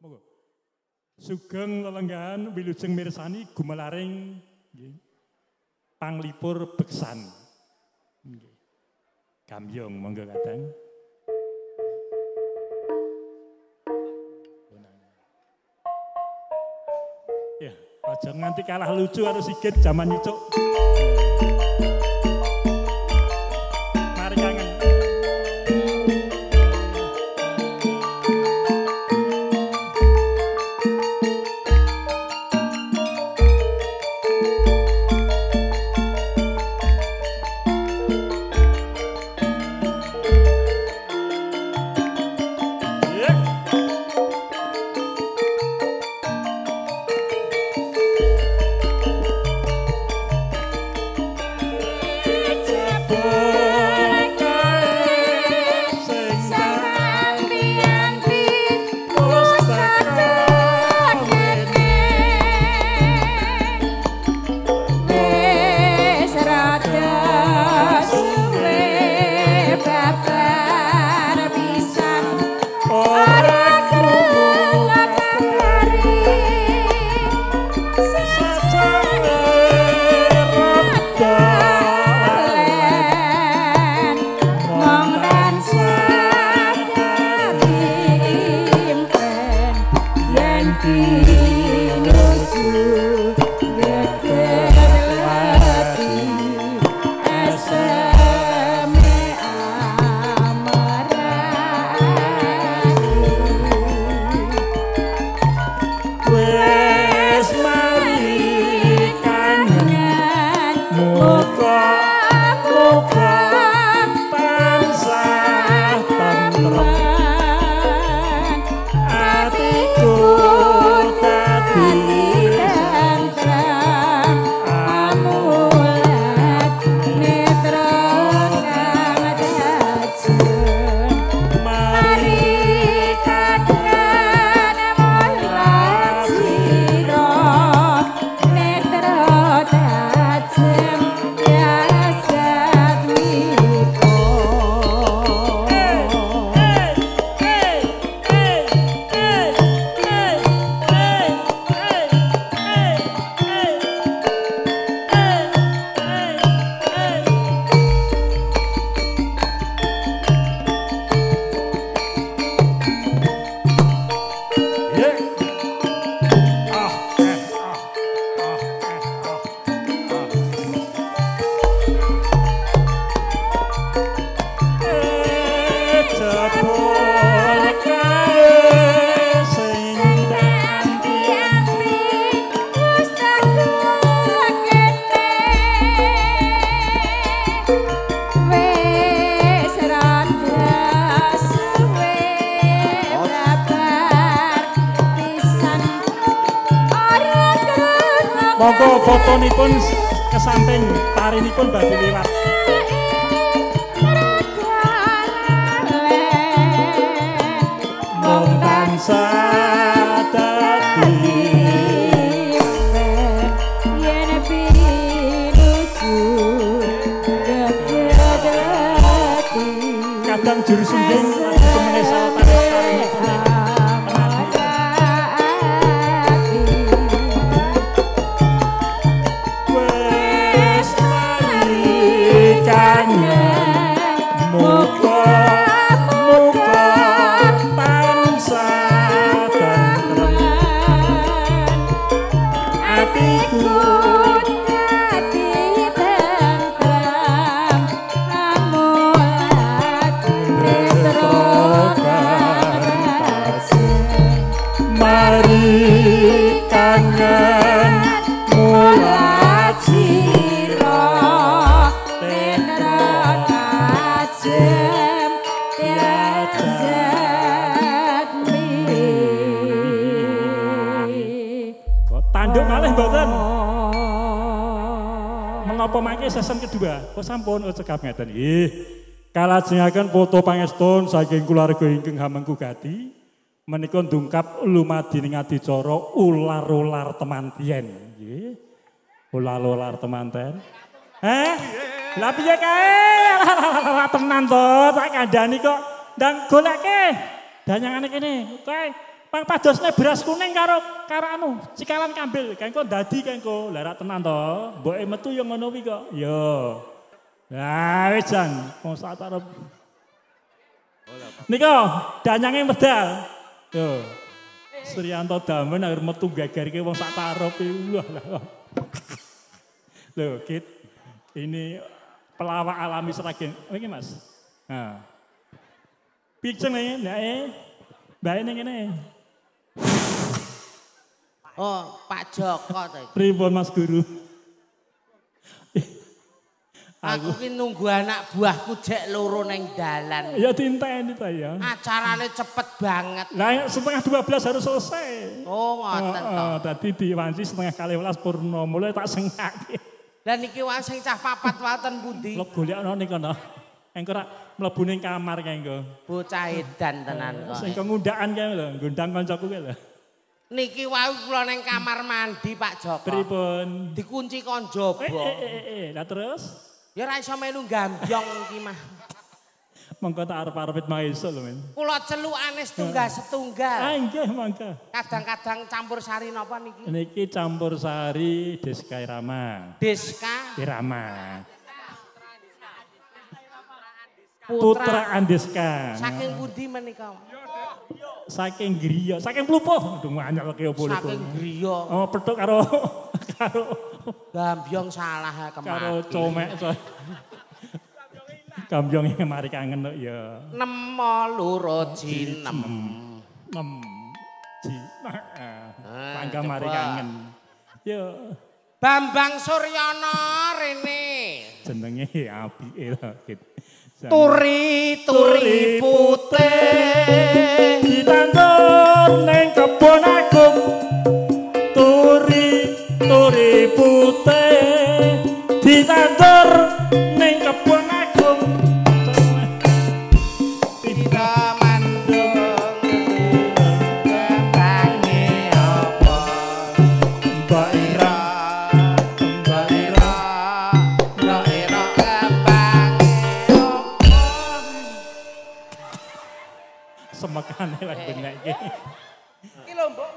monggo. Sugeng lelenggahan wilujeng mirsani gumelaring nggih. Panglipur beksan. Nggih. Gambyong monggo Kadang. Ya, aja nganti kalah lucu harus Sigit zaman nyucuk. Mari kangen. Monggo fotonipun kesamping tarinipun badhe liwat. Mong tansah dadi yen pinuju gedhe kadang juru sungging temene sawetara menapa mangke season kedua kok sampun cekap ngeten nggih kalajengaken foto pangeston saking keluarga ingkang Hamengku Gati menika ndungkap lumading adicara ular-ular temanten nggih ular-ular temanten lha piye kae tenan to tak kandhani kok ndang goleke danyangane kene kae Pang padosne beras kuning karo anu, cikalan kambil. Kengko dadi kengko. Lah ra tenan to. Mboke metu ya ngono kuwi kok. Yo. Lah wis jan, wong sak arep. Nika danyange medal. Yo. Suryanto Damen akhir metu gagarke wong sak tarep wah lah. Loh, Kit. Ini pelawak alami Sragen. Oh iki Mas. Nah. Piceng nih, mbak ini ngene. Oh, Pak Joko to. Pripun Mas Guru? Aku ki nunggu anak buahku jek loro ning dalan. Ya dinteni ta ya. Acarane cepet banget. Lah setengah 12 harus selesai. Oh, ngoten to. Tadi diwanci setengah 12 purno, mulai tak sengake. Lah niki wae sing cah papat waten pundi? Lho golekno ning kono. Engko rak mlebu ning kamar kae engko. Bocah edan tenan kok. Sing ngundaan kae lho, ngundang kancaku kae lho. Niki wae kula ning kamar mandi Pak Joko. Pripun? Dikunci kon jaba. Lah terus? Ya ora iso melu gambyong iki mah. Monggo tak arep-arepit maeso lho men. Kula celukane setunggal-setunggal. Ah nggih monggo. Kadang-kadang campur sari napa niki? Niki campur sari Deska Irama. Deska Irama. Putra Andeska. saking pundi menika? Saking Griya, saking Plupuh. Aduh anyar ki opo niku. Saking Griya. Oh, petuk karo Gambyong salah kemaki. karo comek. Gambyong mari kangen kok ya. Nemo loro jinem. Ji. Mangga mari kangen. Yo. Bambang Suryono rene. Jenenge apike lho, Kit. Turi putih ditandur ning kebon agung. Turi putih ditandur ning kebon agung. Kita mandung kembange apa Mbak Ira semekane lek benek iki. iki lho mbok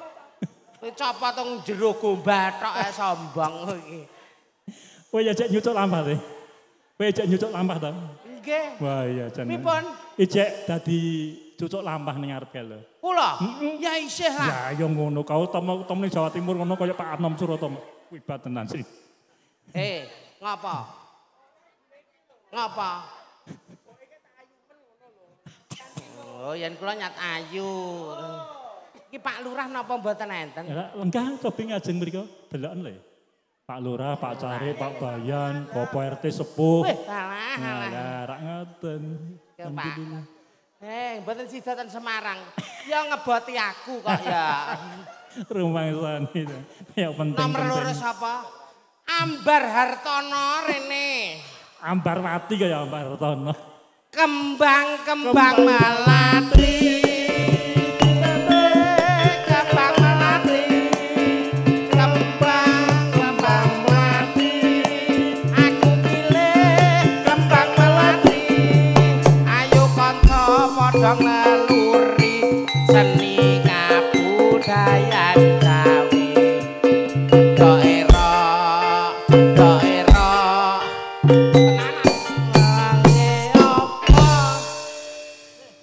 copot teng jero gombathok sombong iki. Kowe ya cek nyucuk lampah teh. Kowe cek nyucuk lampah ta? Nggih. Wah iya jan. Pripun? Ijek dadi cucuk lampah ning arep kae lho. Kula? Ya isih lah. Ya ngono kau temu ning Jawa Timur ngono kaya Pak Anom Surotomo. Kuwi tenan sih. Ngapa? Ngapa? Oh, yen kula nyat ayu. Iki Pak Lurah napa mboten enten? Ya lenggah cobi ngajeng mriku deloken lho. Pak Lurah, Pak Cari, Pak Bayan, Bapak RT sepuh. Wih, alah. Nah, rak ngoten. Ya, Pak. Mboten sida ten Semarang. Ya ngeboti aku kok ya. Rumangsane. Ya penting. Nomor loro sapa? Ambar Hartono rene. Ambarwati kaya Ambar Hartono. Kembang melati. Kembang melati. Kembang melati. Aku pilih kembang melati. Ayo kanca padha ngeluri seni kabudayan Jawi. Daerah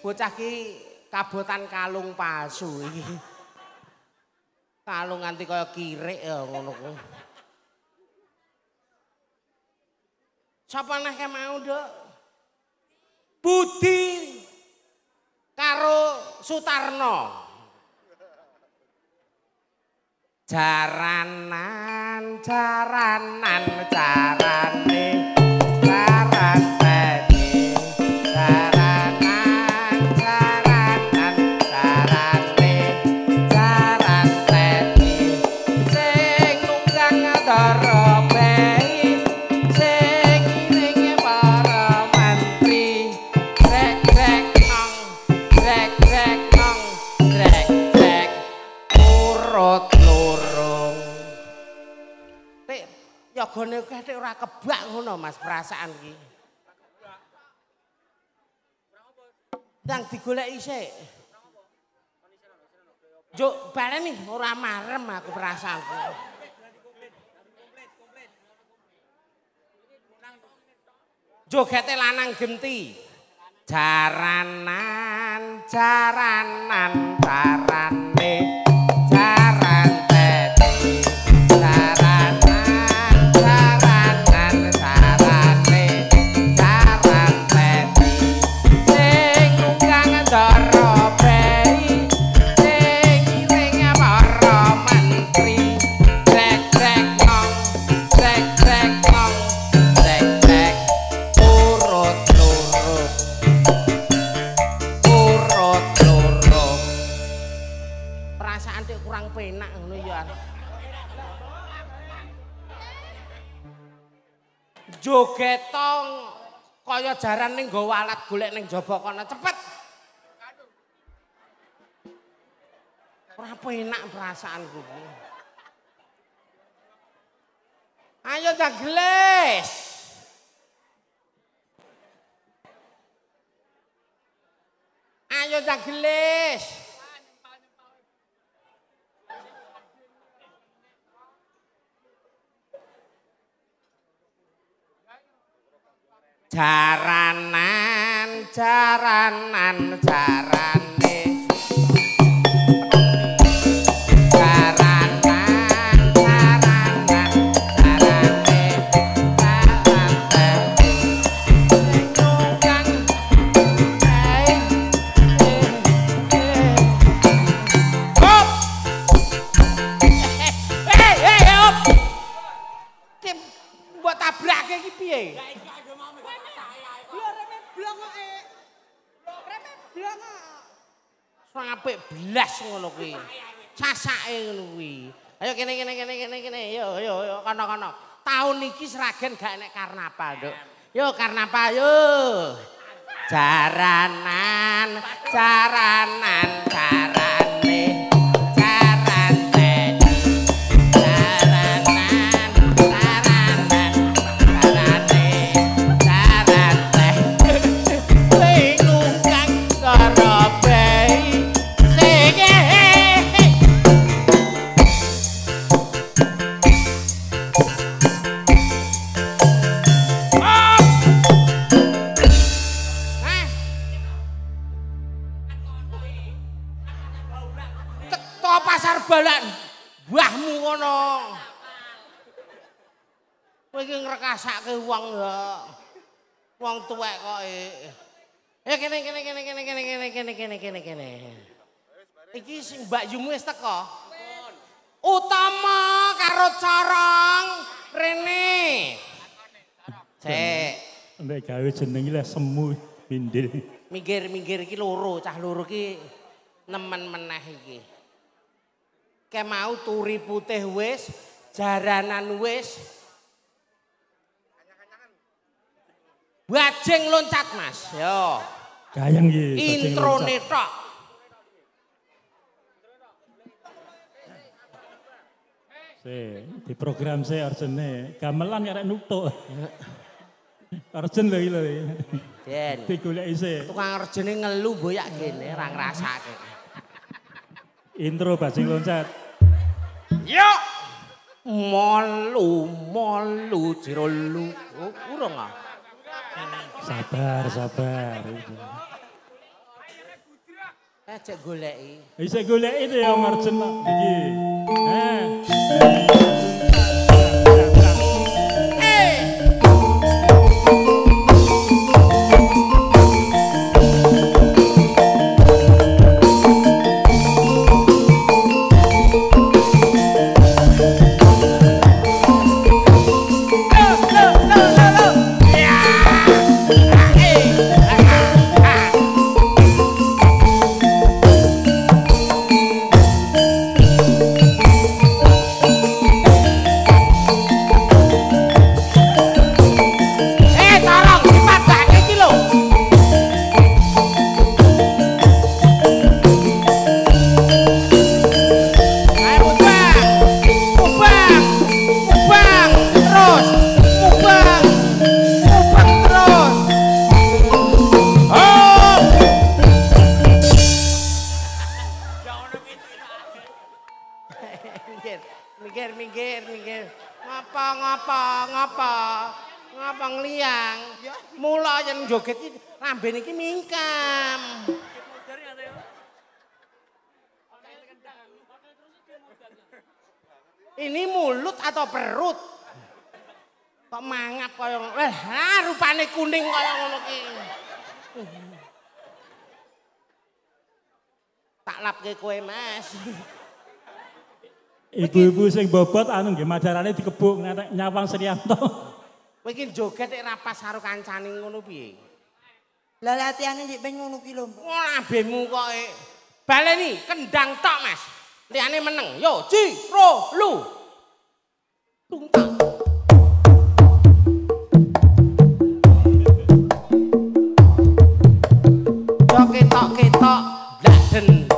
bocah ki kabotan kalung palsu iki. Kalung nganti kaya kirik ya ngono kuwi. Sapa neh mau, Nduk? Budi karo Sutarno. Jaranan jarane jaranteni sing nunggang ndara bei sing iringe para mantri grek nong grek urut lurung nek yogane akeh ora kebak ngono Mas perasaan iki yang digoleki sik Juk baleni ora marem aku perasaanku. Jogete lanang genti. Jaranan, jaranan, jarane, jaran teti. Jaranan, jaranan, jarane, jaran teti. Sing nunggang ndara bayi, sing iring para menteri. Trek trek nong, trek trek nong, trek trek urut lurut. Urut lurut. Perasaan dek kurang penak ngono ya. Jogetong kaya jaran ning nggawa alat golek ning jaba kono cepet. Ora penak perasaanku iki. Ayo jagles. Ayo jagles. Jaranan, jaranan, jarane. Jaranan, jaranan, jarane. Jaran teti. Sing nunggang bayi. Hop! Hop! Kim mbok tabrake iki piye? Ora apik blas ngono kuwi. Sasake ngono kuwi. Ayo kene. Yo kono. Taun iki Sragen gak enek karnaval, Nduk. Yo karnaval yo. Jaranan, jaranan, jarane. Jaran teti. Jaranan, jaranan, jarane. Jaran teti. Sing nunggang karo bayi. Sing teko pasar balan mbahmu ngono. Kowe iki ngrekasake wong ya. Wong tuwek kok. Kene. Iki sing Mbak Yumu wis teko. Utama karo corong rene. Sik. Nek gawe jeneng iki lek semu mindil. Minggir iki loro, cah loro iki nemen meneh iki. Ke mau turi putih wis, jaranan wis. Bajing loncat, Mas. Yo. Gayang iki. Introne tok. Di program saya Arjene, gamelan arek nutuk. Arjen lho iki lho. Den. Digoleki sik. Tukang Arjene ngelu boyak kene ora ngrasake. Intro bajing loncat. Yo. Molu jirolu. Oh, urung ah. Sabar. Cek goleki. Bisa goleki to ya Arjen iki. Minggir. Ngapa ngliang. Mula yen joget iki lambene iki mingkem. Ini mulut atau perut? Kok mangap kaya ngono. Rupane kuning kaya ngono ki. Tak lapke kowe, Mas. Ibu-ibu sing bobot anu nggih majarane dikebuk nyawang Sriyanto. Kowe iki joget nek rapas karo kancane ngono piye? Lah latihane ndik ben ngono ki lho. Lambemu kok baleni kendang tok, Mas. Liyane meneng. Yo, Ci, Ro, Lu. Tungtang. Ketok-ketok bladen.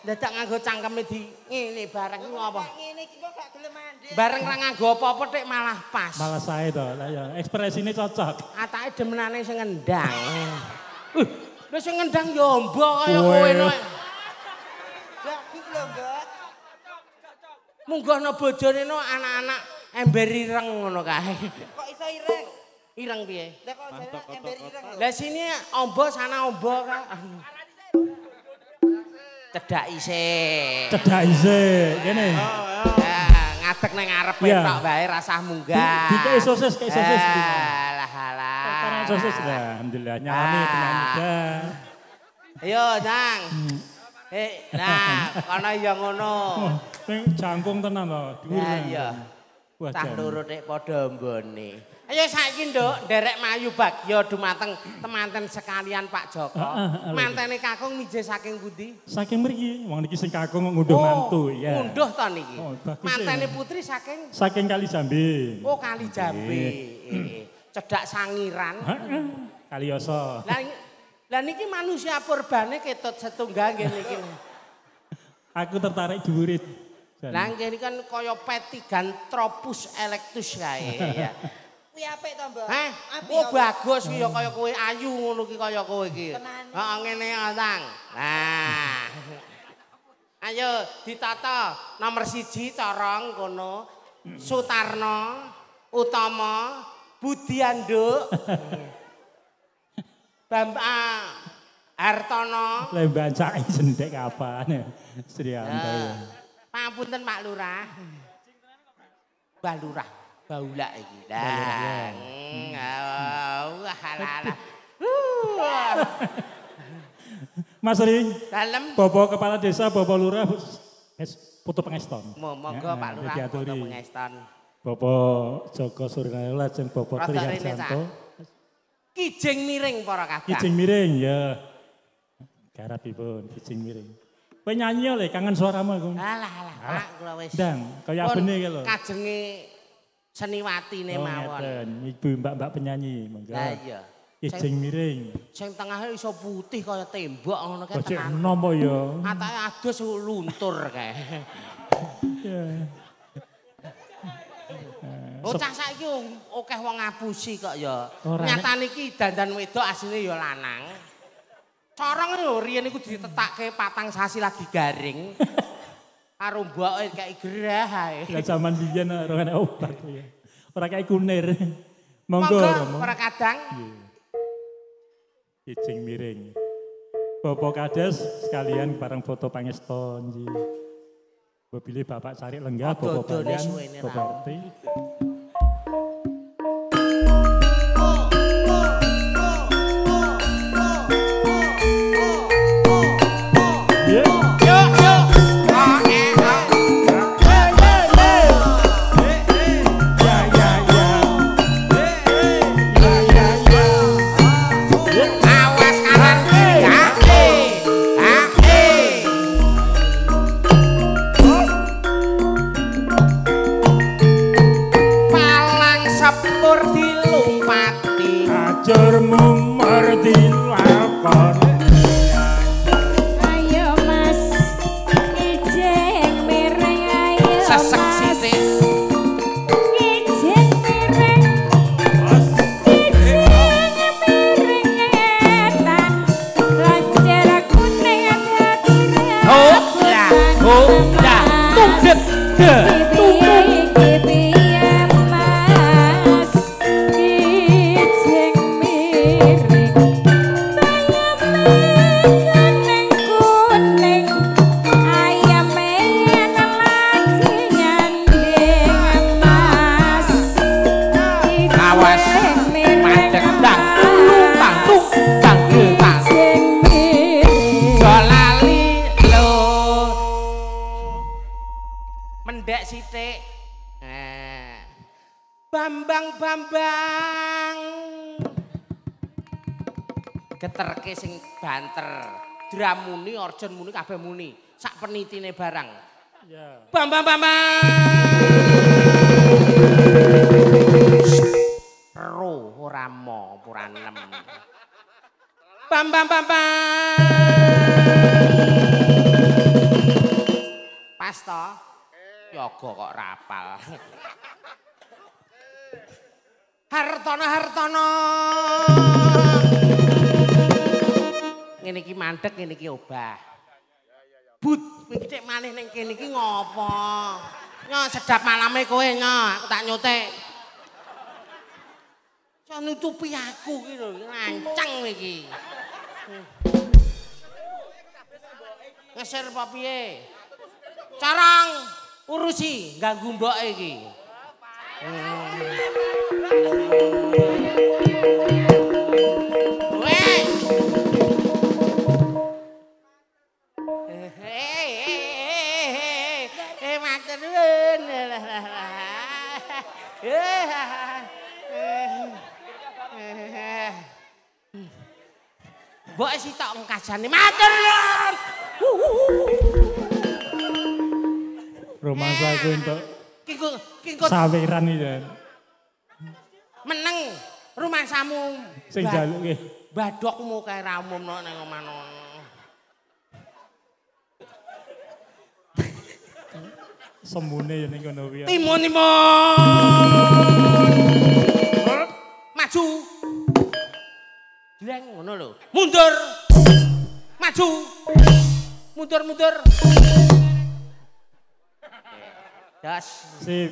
Dadak nganggo cangkeme di ngene bareng iki ngopo? Ngene iki kok gak gelem mandek. Bareng ra nganggo apa-apa tek malah pas. Malah sae to. Lah ya ekspresine cocok. Atake demenane sing ngendang. Lha sing ngendang ya mbok kaya kowe no. Lah iki lho, Mbak. Munggono bojone no anak-anak ember ireng ngono kae. Kok iso ireng? Ireng piye? Lah kok jane ember ireng lho. Lah sini ombo sana ombo kan. Cedhaki sik. Kene. Ngadeg nang ngarepe tok wae rasah munggah. Dikei sosis, Lah. Karena sosis lah, alhamdulillah nyalani tenan muda. Ayo, Nang. Nah, kono ya ngono. Sing jangkung tenan to, dhuwur. Lah iya. Cah loro nek padha mbone. Ayo saiki Nduk, nderek Mayu Bagya dumateng temanten sekalian Pak Joko. Mantene kakung mijih saking pundi? Saking mriki, wong niki sing kakung ngunduh mantu ya. Ngunduh to niki. Bagus. Mantene putri saking Kali Jambe. Oh, Kali Jambe. Cedak Sangiran. Kalioso. Lah niki manusia purbane ketut setunggal nggih niki. Aku tertarik dhuwure. Lah nggih kan kaya Petiganthropus electus kae ya. Kuwi apik to, Mbak? Hah? Oh bagus ki ya kaya kowe ayu ngono ki kaya kowe iki. Heeh ngene ya, Tang. Nah. Ayo ditata nomor 1 corong kono. Sutarno, Utama, Budianduk. Hartono. Lah bancake sendek kapan Sriyanto. Pangapunten Pak Lurah. Mbah Lurah. Baulak iki. Lah. Mas Ri. Dalem. Bapak Kepala Desa, Bapak Lurah foto pengeston. Monggo Pak Lurah foto pengeston. Bapak Joko Surinaya lajeng Bapak Triharjanto. Kijing miring para kadang. Kijing miring ya. Garapipun kijing miring. Kowe nyanyi oleh kangen suaramu aku. Alah Pak kula wis. Ndang, kaya abene iki lho. Kajenge seniwatine mawon. Ibu mbak-mbak penyanyi, monggo. Lah iya. Kijing miring. Sing tengahnya iso putih kaya tembok ngono kae Cek tenan. enom ya. Atake adus luntur kae. Ya. Oh cah saiki akeh wong ngapusi kok ya. Ora. Nyatane iki dandan wedok asline ya lanang. Corong lho riyen iku ditetakke patang sasi lagi garing. Karo mboke kayak gerah ae. Lah zaman biyen ora ana obat ya. Ora kayak kunir. Monggo para kadang. Kijing miring. Bapak Kades sekalian bareng foto pangeston nggih. Pilih Bapak Cari Lenggah, Bapak Balian, Bapak Arti. Bambang geterke sing banter dramuni orjon muni kabeh muni sak penitine barang ya Bambang ro ora mo ora nem Bambang pas to yoga kok rapal Hartono. Ngene iki mandeg, ngene iki obah. But, iki cek maneh ning kene iki ngopo? Nyo sedap malame kowe nyo, aku tak nyotek. Iso nutupi aku iki lho, nganceng iki. Ngeser apa piye? Carang urusi ganggu mboke iki. Mbok sitok ngkajane matur. Romansa aku untuk Kingkut saweran iki. Meneng rumangsamu. Sing jaluke. Badokmu kae ra umumno ning omahno. Sembune ya ning kono kuwi. Timun. Maju. Jleng ngono lho. Mundur. Maju. Mundur. Das. Sip.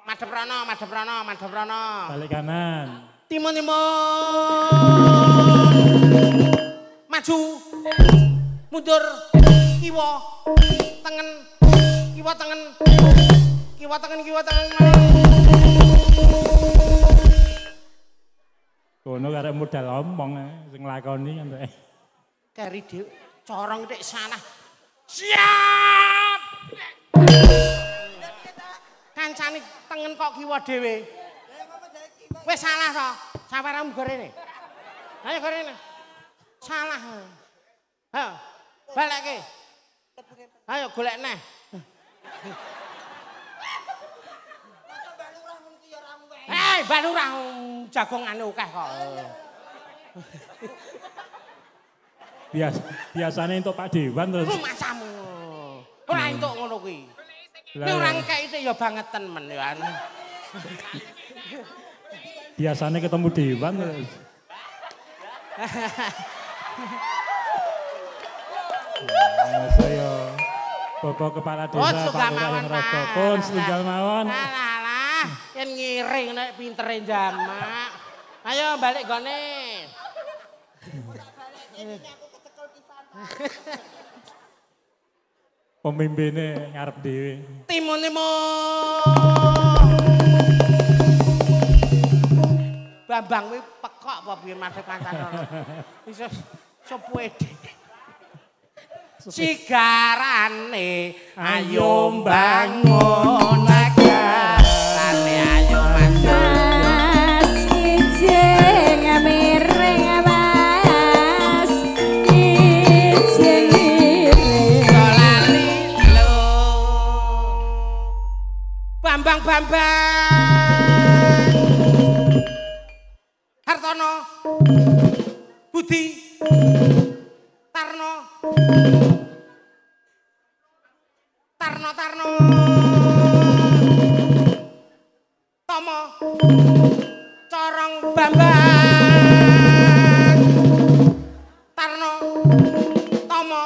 Madhep rono. Balik kanan. Timun. Maju. Mundur. Kiwa. Tengen. Kiwa tengen. Kono karek modal omong sing nglakoni entek. Keri dhewe corong nek salah. Siap. Kancane tengen kok kiwa dhewe. Wis salah to. Saweremu gorene. Ayo gorene. Salah. Ha. Balekke. Ayo golek neh. Balurah jagongane akeh kok. Biasane entuk Pak Dewan terus. Rumasamu. Ora entuk ngono kuwi. Nek ora ngekeki ya bangeten men ya. Biasane ketemu Dewan terus. Saya Bapak Kepala Desa Pak Lurah yang Rotokon setunggal mawon. Alah, yen ngiring nek pintere jamak. Ayo balik gone. Pemimpinnya ngarep dhewe. Timun. Bambang kuwi pekok apa piye madhep kancane. Iso pede. Sigarane ayo bangun negarane ayo manjur ijeng mireng mas ijeng mireng lali lho Bambang Hartono Budi Tarno Tomo Corong Bambang Tarno Tomo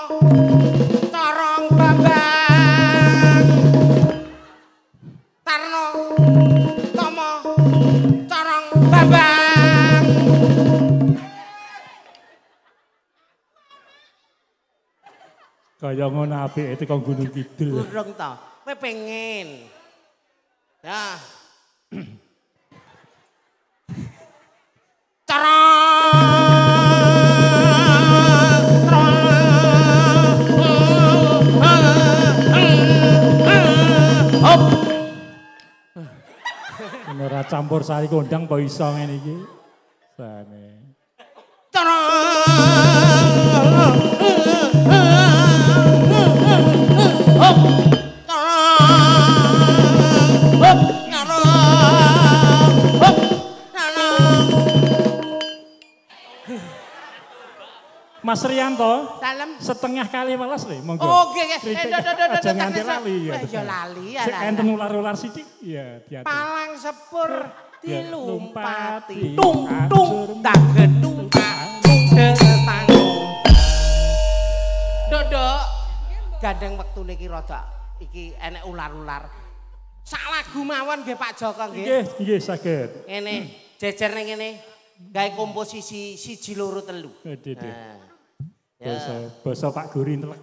Corong Bambang Kaya ngono apike teko Gunung Kidul. Urung to. Kowe pengen. Ya. Ora campur sari kondang apa iso ngene iki. Sane. Mas Rianto, Salam. setengah kali malas lho, monggo. Oh, nggih nggih. Aja nganti lali ya. Ya lali ya. Sik enten ular-ular sithik ya diatur. Palang sepur dilumpati. Tung, Tung tak gedung tung detang. Dodok. Gandeng wektune iki rada iki enek ular-ular. Sak lagu mawon nggih Pak Joko nggih. Nggih, saged. Ngene, jejer ning ngene. Gawe komposisi 1 2 3. Basa Pak Guri entek.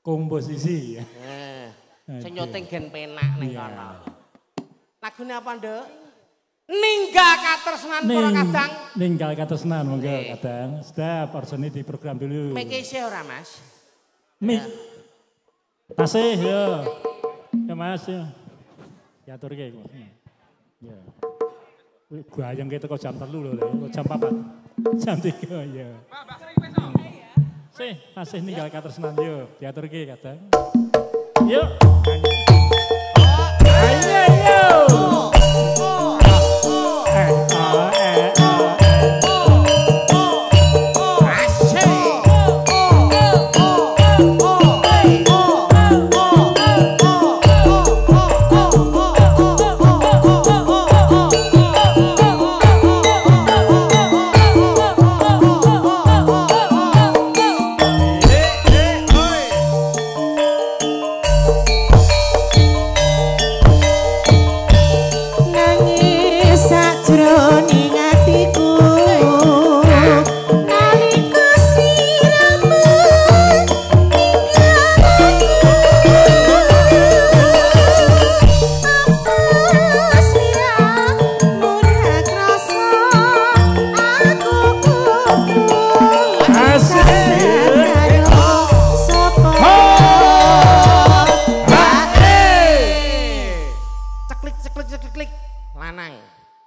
Komposisi ya. Sing nyoting gen penak ning kono. Lagune apa, Nduk? Ninggal katresnan para kadang. Ninggal katresnan monggo kadang. Sedap orsene di program dulu. Meke isih ora, Mas? Mik. Tasih ya. Ya Mas ya. Diaturke Mas. Ya. Gayeng ke teko jam 3 lho, jam 4. Jam 3 ya. Sih, tasih ninggal katresnan yo, diaturke kadang. Yuk. Ayo.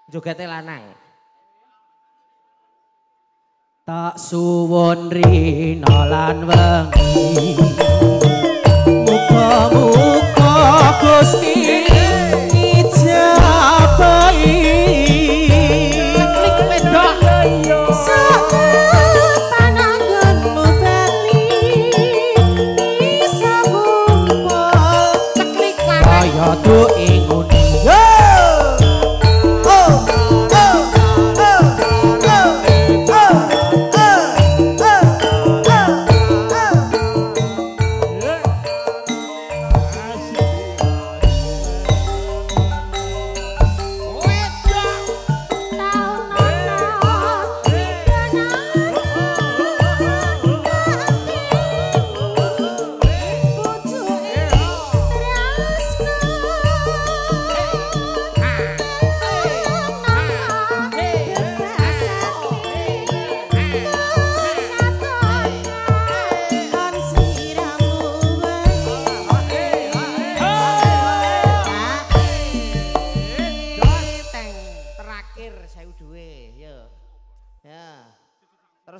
Jogete lanang. Tak suwun rina lan wengi. Muga-muga Gusti ngijabahi. Klik wedok. Pananggonmu bali bisa kumpul. Ceklik lanang. Kaya tuh ingun.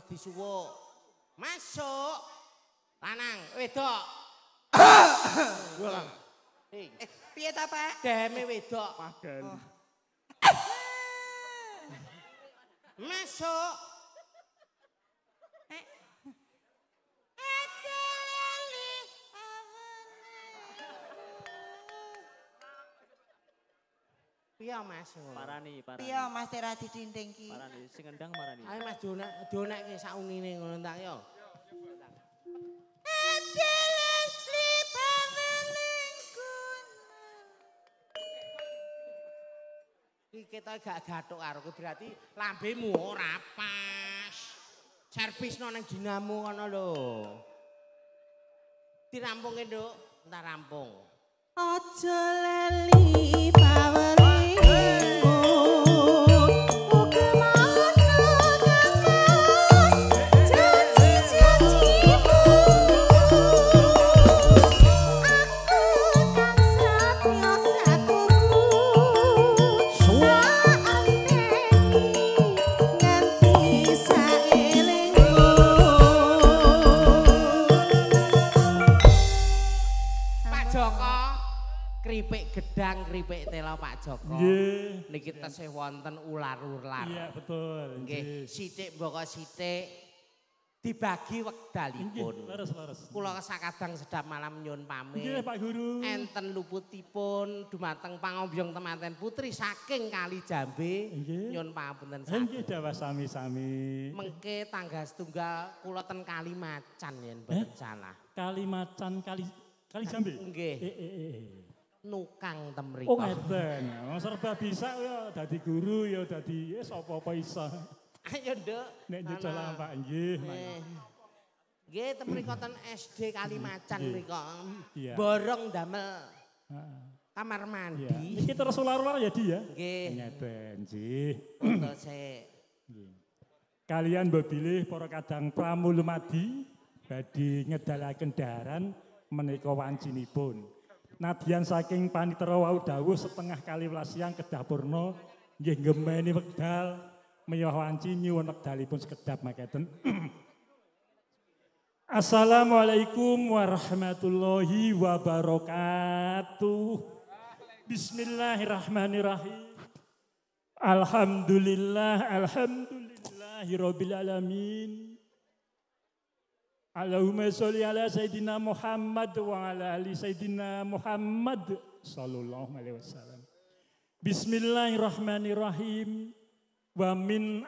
Disuwuk. Masuk. Lanang, wedok. Piye ta, Pak? Deme wedok. Masuk. Piye Mas? Parani. Piye Mas ora didinding ki? Parani sing ngendang marani. Ayo Mas donekke sak unine ngono tak yo. Iki ketok gak gathuk karo kowe berarti lambemu ora pas. Servisno nang dinamo kono lho. Dirampungke, Nduk. Entar rampung. Aja lali pawerimu uga mana kakas janji-janjimu aku kang satya satuku suwane nganti saelengmu. Pak Joko, kripik gedang, kripik tela Pak Joko. Nggih. Niki tesih wonten ular-ular. Iya betul. Nggih, sithik mboko sithik dibagi wekdalipun. Leres. Kula sakadang sedap malam nyuwun pamit. Nggih Pak Guru. Enten luputipun dumateng pangombyong temanten putri saking Kali Jambe. Nggih. Nyuwun pangapunten Nggih saged. dawa sami-sami. Mengke tanggal setunggal kula ten Kali Macan yen boten salah. Kali Macan, kali Jambe. Nggih, nukang Oh temriko. ngeten. Oh, serba bisa ya dadi guru ya dadi apa-apa iso. Ayo, Nduk. Nek nyucul Pak nggih. Eh, Nggih, temriko ten SD Kali Macan mriko. Iya. Borong damel Heeh. kamar Iya. mandi. Iki terus ular-ular ya Di ya. Nggih, Ngeten nggih. foto sik. Nggih. Kalian mbok bilih para kadang pramulumadi badhe ngedalaken daharan menika wancinipun. Nadyan saking panitera wau dawuh setengah kali welas siang kedah purna nggih ngemeni wekdal miyah wanci nyuwun wekdalipun sekedap makaten. Assalamualaikum warahmatullahi wabarakatuh. Bismillahirrahmanirrahim. Alhamdulillahirabbil alamin. Allahumma sholli ala Sayyidina Muhammad wa ala ali Sayyidina Muhammad sallallahu alaihi wasallam. Bismillahirrahmanirrahim. Wa min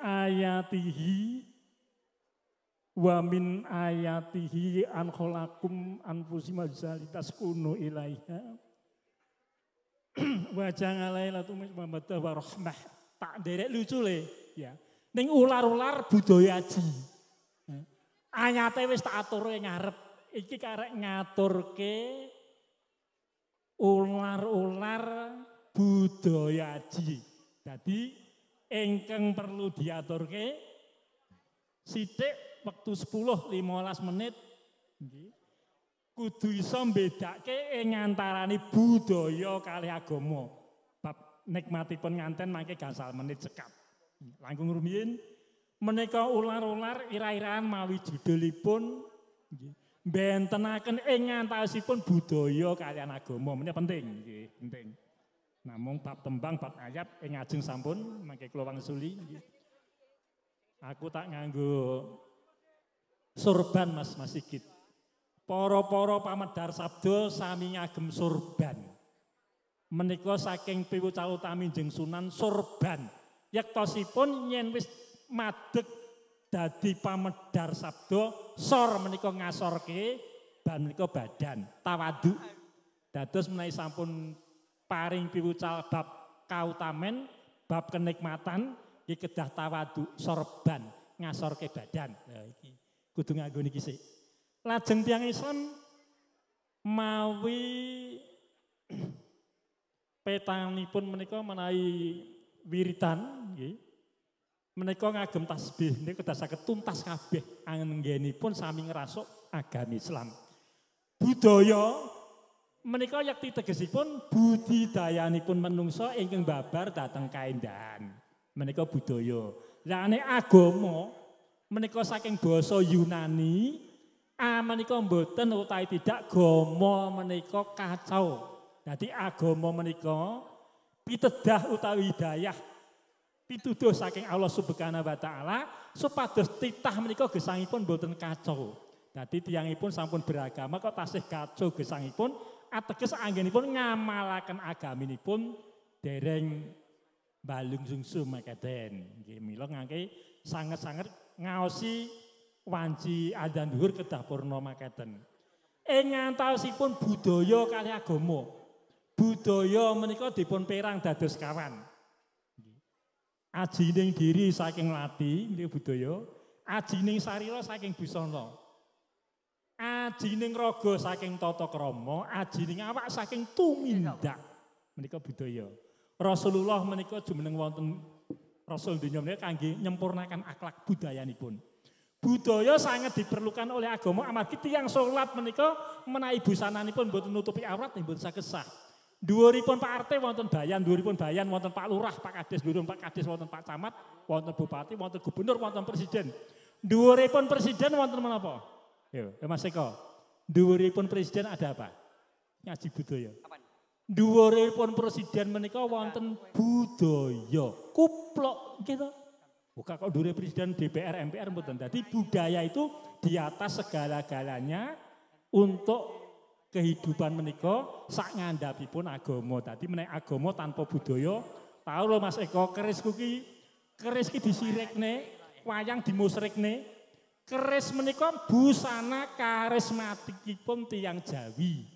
ayatihi an khalaqakum anfusikum taskunu ilaiha. Wa ja'alailatukum mawaddah wa rahmah. Tak derek lucu le ya. Ning ular-ular budaya aji. Ayate wis tak aturke ngarep. Iki karek ngaturke ular-ular budaya aji. Dadi ingkang perlu diaturke sithik wektu 10-15 menit nggih. Kudu iso mbedakake ing antarané budaya kali agama. Bab nikmatipun nganten mangke gangsal menit cekap. Langkung rumiyin menika ular-ular ira-iraan mawi judulipun bentenaken ing antawisipun budaya kaliyan agama. Menika penting nggih, penting. Namung bab tembang, bab ayat ing ajeng sampun mangke kula wangsuli nggih. Aku tak nganggo sorban Mas Sigit. Para-para pamedhar sabda sami ngagem sorban. Menika saking piwucal utami njeng Sunan sorban. Yektosipun yen wis madeg dadi pamedhar sabda sor menika ngasorke ban menika badan tawadhu. Dados menawi sampun paring piwucal bab kautamen, bab kenikmatan iki kedah tawadhu sorban ngasorke badan. Lah iki kudu nganggo niki sik. Lajeng tiyang Islam mawi petanipun menika menawi wiritan nggih. Menika ngagem tasbih niku kedah saged tuntas kabeh anggenipun sami ngrasuk agami Islam. Budaya menika yakti tegesipun budidayanipun menungsa ingkang babar dhateng kaendahan. Menika budaya. Lah nek agama menika saking basa Yunani, menika mboten utawi tidak gama menika kacau. Dadi agama menika pitedah utawi hidayah pituduh saking Allah Subhanahu wa taala supados titah menika gesangipun mboten kacau. Dadi tiyangipun sampun beragama kok tasih kacau gesangipun ateges anggenipun ngamalaken agaminipun dereng balung sungsum makaten. Nggih mila ngangge sanget-sanget ngaosi wanci adzan dhuwur kedah purna makaten. Ing antawisipun budaya kali agama. Budaya menika dipun perang dados kawan. Ajining diri saking lati niku budaya, ajining sarira saking busana. ajining raga saking tata krama, ajining awak saking tumindak. Menika budaya. Rasulullah menika jumeneng wonten Rasul dunya menika kangge nyempurnakan akhlak budayanipun. Budaya sangat diperlukan oleh agama amargi tiyang salat menika menawi busananipun mboten nutupi aurat mboten saged sah. Dhuwuripun Pak RT wonten bayan, dhuwuripun bayan wonten Pak Lurah, Pak Kades, dhuwuripun Pak Kades wonten Pak Camat, wonten Bupati, wonten Gubernur, wonten Presiden. Dhuwuripun Presiden wonten menapa? Yo, Mas Eko. Dhuwuripun Presiden ada apa? Ngaji budaya. Dhuwuripun Presiden menika wonten budaya. Kuplok gitu. Bukan kok dhuwure Presiden DPR, MPR mboten. Dadi budaya itu di atas segala-galanya untuk kehidupan menika sak ngandhapipun agama. Dadi menawi agama tanpa budaya, tahu lho Mas Eko, keris ki disirikne, wayang dimusrikne. Keris menika busana karismatikipun tiyang Jawi.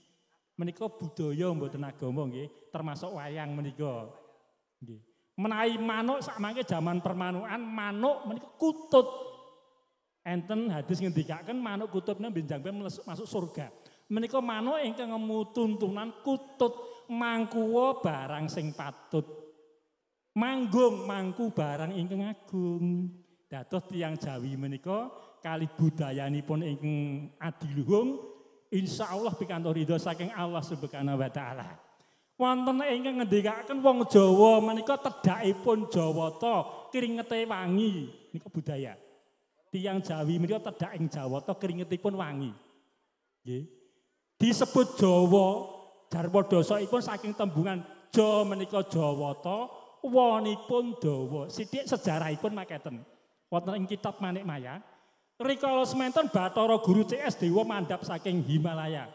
Menika budaya mboten agama nggih, termasuk wayang menika. Nggih. Menawi manuk sakmangke jaman permanukan manuk menika kutut. Enten hadis ngendikaken manuk kututnya benjang masuk surga. Menika manuk ingkang ngemu tuntunan kutut mangkuwa barang sing patut. Manggung mangku barang ingkang agung. Dados tiyang Jawi menika kali budayanipun ingkang adiluhung insyaallah pikantuk ridho saking Allah Subhanahu wa taala. Wonten ingkang ngendikaken wong Jawa menika tedhakipun Jawata kringete wangi nika budaya. Tiyang Jawi menika tedhak ing Jawata kringetipun wangi. Nggih. Disebut Jawa jarwa dasaipun saking tembungan Ja menika Jawata, wonipun dawa. Sithik sejarahipun makaten. Wonten ing kitab Manik Maya, rikala semanten Bathara Guru CS Dewa mandhap saking Himalaya.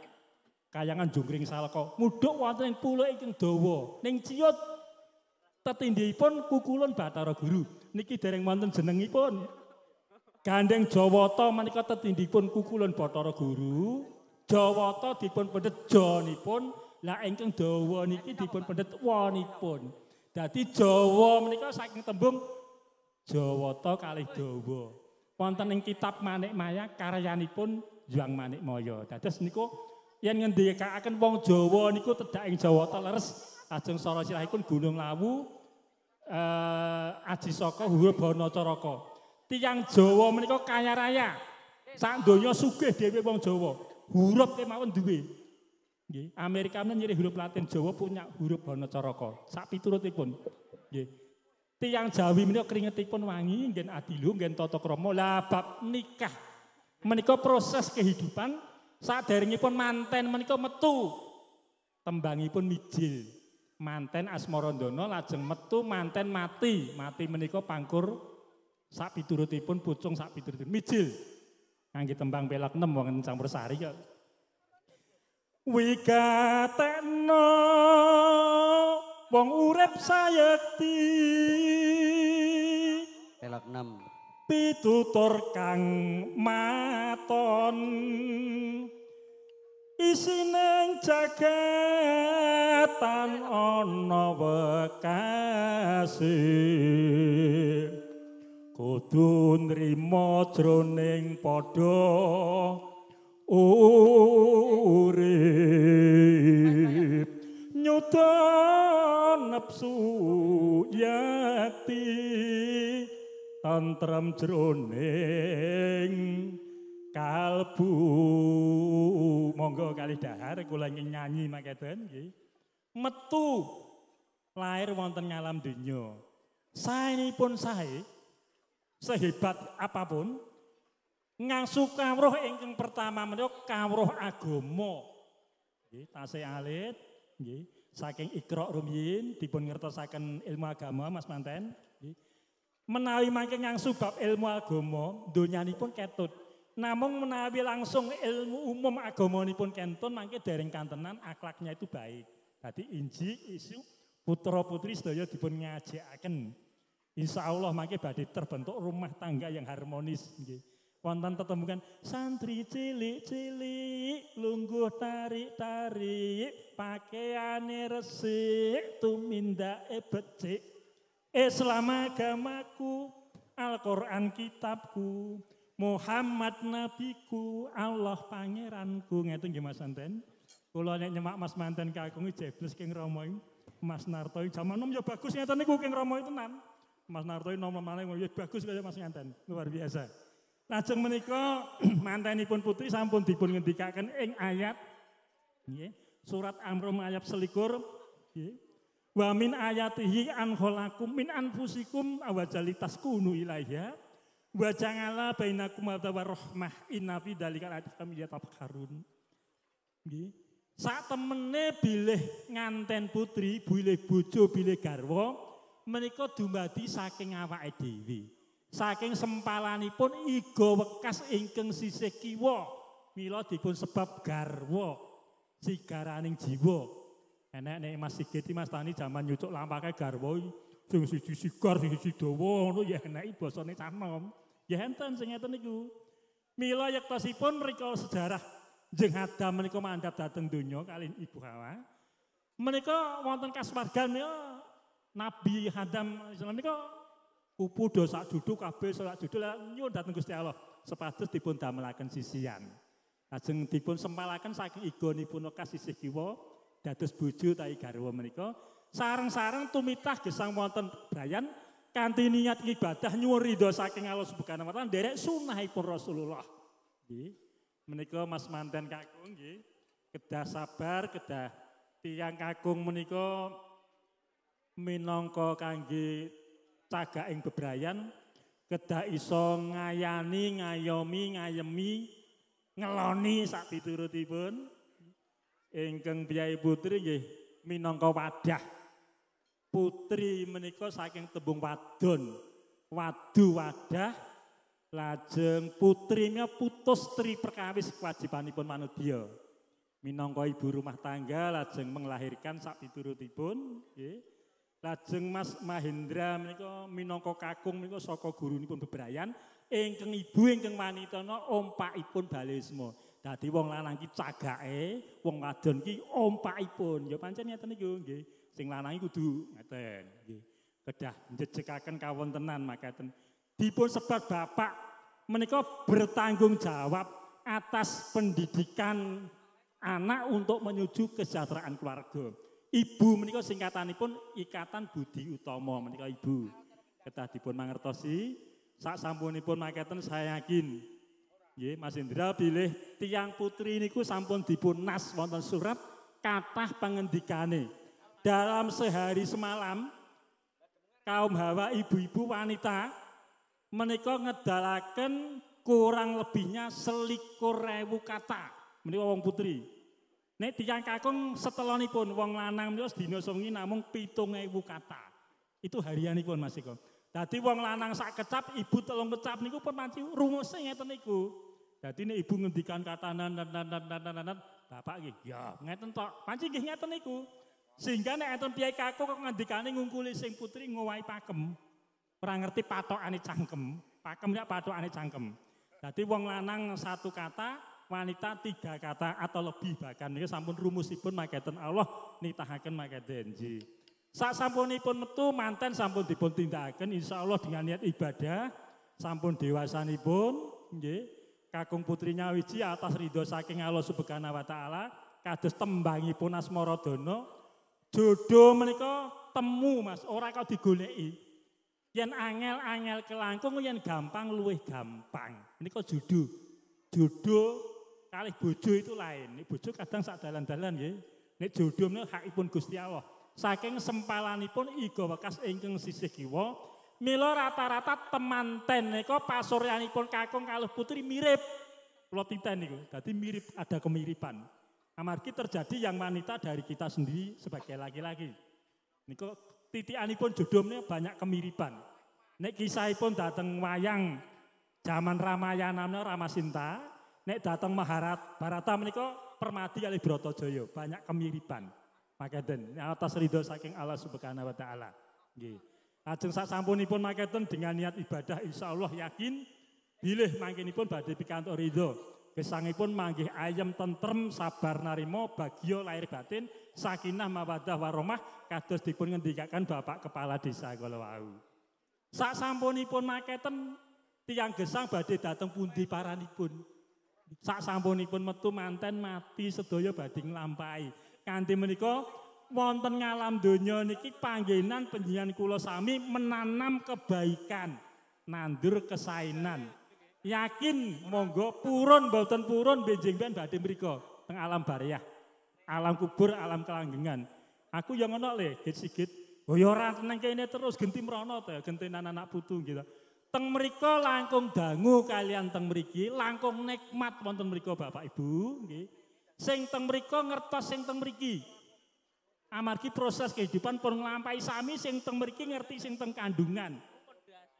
Kayangan Jungkring Salaka mudhuk wonten ing pulo ingkang dawa ning Ciyut tetindhipun kukulun Bathara Guru niki dereng wonten jenengipun Gandeng Jawata menika tetindhipun kukulun Bathara Guru Jawata dipun pendet janipun lah ingkang dawa niki dipun pendet wanipun dadi Jawa menika saking tembung Jawata kalih dawa wonten ing kitab Manik Maya karyanipun Hyang Manikmaya dados niku yen ngendikaken wong Jawa niku tedhak ing Jawata leres ajeng sara sirahipun Gunung Lawu Aji Saka Hurubana Caraka. Tiyang Jawa menika kaya raya. Sak donya sugih dhewe wong Jawa. Huruf kemawon duwe. Nggih, Amerika men nyiri huruf Latin, Jawa punya huruf Hana Caraka. Sak piturutipun. Nggih. Tiyang Jawi menika kringetipun wangi, nggih adiluhung, nggih tata krama. Lah bab nikah menika proses kehidupan saderengipun manten menika metu tembangipun mijil. Manten Asmarandana lajeng metu manten mati. Mati menika pangkur sak piturutipun pucung sak piturutipun mijil. Ngangge tembang pelak 6 wonten campursari kok. Wigatekno wong urip sayekti. Pelak 6. Pitutur kang maton isining jagatan ana wekasi kudu nrimo jroning padha urip nyuda nepsu yakti tantrem jroning kalbu monggo kalih dahar kula ingin nyanyi makaten nggih metu lahir wonten ngalam donya saenipun sae sehebat apapun ngangsu kawruh ingkang pertama menika kawruh agama nggih tasih alit nggih saking Iqra rumiyin dipun ngertosaken ilmu agama Mas Manten nggih menawi mangke ngangsu bab ilmu agama donyanipun ketut. Namung menawi langsung ilmu umum agamanipun kentun mangke dereng kantenan akhlaknya itu baik. Dadi inji isu putra-putri sedaya dipun ngajakaken. Insyaallah mangke badhe terbentuk rumah tangga yang harmonis nggih. Wonten tetembungan santri cilik-cilik lungguh tarik-tarik pakaiane resik tumindake becik Islam agamaku, Al-Quran kitabku, Muhammad nabiku, Allah pangeranku ngeten nggih Mas Manten. Kula nek nyemak Mas Manten kakung jebles king Rama Mas Narto jaman nom ya bagus ngeten niku king Rama tenan. Mas Narto nom maneh ya bagus kaya Mas Manten, luar biasa. Lajeng menika mantenipun putri sampun dipun ngendikaken ing ayat nggih, surat Amrum ayat 21 nggih. Wa min ayatihi an khalaqakum min anfusikum awajalitas kunu ilaiha wa ja'ala bainakum mawaddah rahmah inna fi dzalika laayatin yatafakkarun. Nggih. Sak temene bilih nganten putri, bilih bojo, bilih garwa menika dumadi saking awake dhewe. Saking sempalanipun iga wekas ingkang sisih kiwa. Mila dipun sebab garwa sigaraning jiwa. Enek nek Mas Sigit Mas Tani jaman nyucuk lampake garwa sing siji sigar sing siji dawa ngono ya eneki basane canom. Ya enten sing ngeten niku. Mila yektosipun mrika sejarah Jeneng Adam menika mandhap dhateng donya kalih Ibu Hawa. Menika wonten kasuwargan ya Nabi Adam menika pupu do sak duduk kabeh sak duduk nyuwun dhateng Gusti Allah sepados dipun damelaken sisian. Lajeng dipun sempalaken saking igonipun Oka sisih kiwa dados bojo tahi garwa menika sareng-sareng tumitah gesang wonten bebrayan kanthi niat ibadah nyuwun ridho saking Allah Subhanahu wa taala nderek sunahipun Rasulullah. Nggih. Menika Mas Manten kakung nggih kedah sabar kedah tiyang kakung menika minangka kangge cagaking bebrayan kedah iso ngayani ngayomi ngayemi ngeloni sak piturutipun ingkang piyai putri nggih minangka wadah putri menika saking tembung wadon wadu wadah lajeng putrinya putus tri perkawis kewajibanipun manudya minangka ibu rumah tangga lajeng menglahirkan sak piturutipun nggih lajeng Mas Mahendra menika minangka kakung menika saka gurunipun bebrayan ingkang ibu ingkang wanitana ompakipun balisma dadi wong lanang ki cagake wong wadon ki ompakipun ya pancen ngeten niku nggih sing lanang kudu ngeten nggih kedah njejekaken kawontenan makaten dipun sebat bapak menika bertanggung jawab atas pendidikan anak untuk menuju kesejahteraan keluarga. Ibu menika singkatanipun Ikatan Budi Utama menika ibu. Kedah dipun mangertosi sak sampunipun makaten saya yakin nggih Mas Indra bilih tiyang putri niku sampun dipun nas wonten surat kathah pangendikane. Dalam sehari semalam kaum Hawa ibu-ibu wanita menika ngedalaken kurang lebihnya 21.000 kata menika wong putri. Nek tiyang kakung setelonipun wong lanang menika sedina sewengi namung 7.000 kata. Itu harianipun Mas Iko. Dadi wong lanang sak kecap, ibu 3 kecap niku pun panci rumuse ngeten niku. Dadi nek ibu ngendikan katanan bapak nggih ya ngeten tok. Panci nggih ngeten niku. Sehingga nek enten piyai kakung kok ngendikane ngungkuli sing putri ngowahi pakem. Ora ngerti patokane cangkem, pakem ya patokane cangkem. Dadi wong lanang 1 kata, wanita 3 kata atau lebih bahkan niki sampun rumusipun makaten Allah nitahaken makaten nggih. Sak sampunipun metu manten sampun dipun tindakaken insyaallah dengan niat ibadah sampun dewasanipun nggih. Kakung putri Nyawiji atas ridho saking Allah Subhanahu wa taala kados tembangipun Asmaradana jodoh menika temu Mas ora kok digoleki. Yen angel-angel kelangkung yen gampang luwih gampang. Menika jodoh. Jodoh kalih bojo itu lain. Nek bojo kadang sak dalan-dalan nggih. Nek jodoh menika hakipun Gusti Allah. Saking sempalanipun iga wekas ingkang sisih kiwa, mila rata-rata temanten nika pasuryanipun kakung kalih putri mirip. Kula tinten niku. Dadi mirip ada kemiripan. Amargi terjadi yang wanita dari kita sendiri sebagai laki-laki. Niku titikanipun jodoh menika banyak kemiripan. Nek kisahipun dateng wayang zaman Ramayana menika Ramasinta, nek dateng Mahabharata menika Permadi kalih Bratajaya, banyak kemiripan. Makaten atas ridho saking Allah Subhanahu wa taala. Nggih. Lajeng sasampunipun makaten dengan niat ibadah insyaallah yakin bilih mangkenipun badhe pikantuk ridho. Gesangipun manggih ayem tentrem sabar narima bagya lahir batin sakinah mawaddah warahmah kados dipun ngendikaken Bapak Kepala Desa kala wau. Sak sampunipun makaten Tiang gesang badhe dateng pundi paranipun. Sak sampunipun metu manten mati sedaya badhe nglampahi. Kanthi menika wonten ngalam donya niki panggenan panjenengan kula sami menanam kebaikan, nandur kesainan. Yakin monggo purun mboten purun benjing ben badhe mriko teng alam baryah. Alam kubur, alam kelanggengan. Aku yang ngono le, sigit. Oh ya ora nang kene terus genti mrono to, gentenan anak putu gitu. Teng mriko langkung dangu kalian teng mriki, langkung nikmat wonten mriko Bapak Ibu, nggih. Sing teng mriko ngertos sing teng mriki. Amargi proses kehidupan pun nglampahi sami sing teng mriki ngerti sing teng kandungan.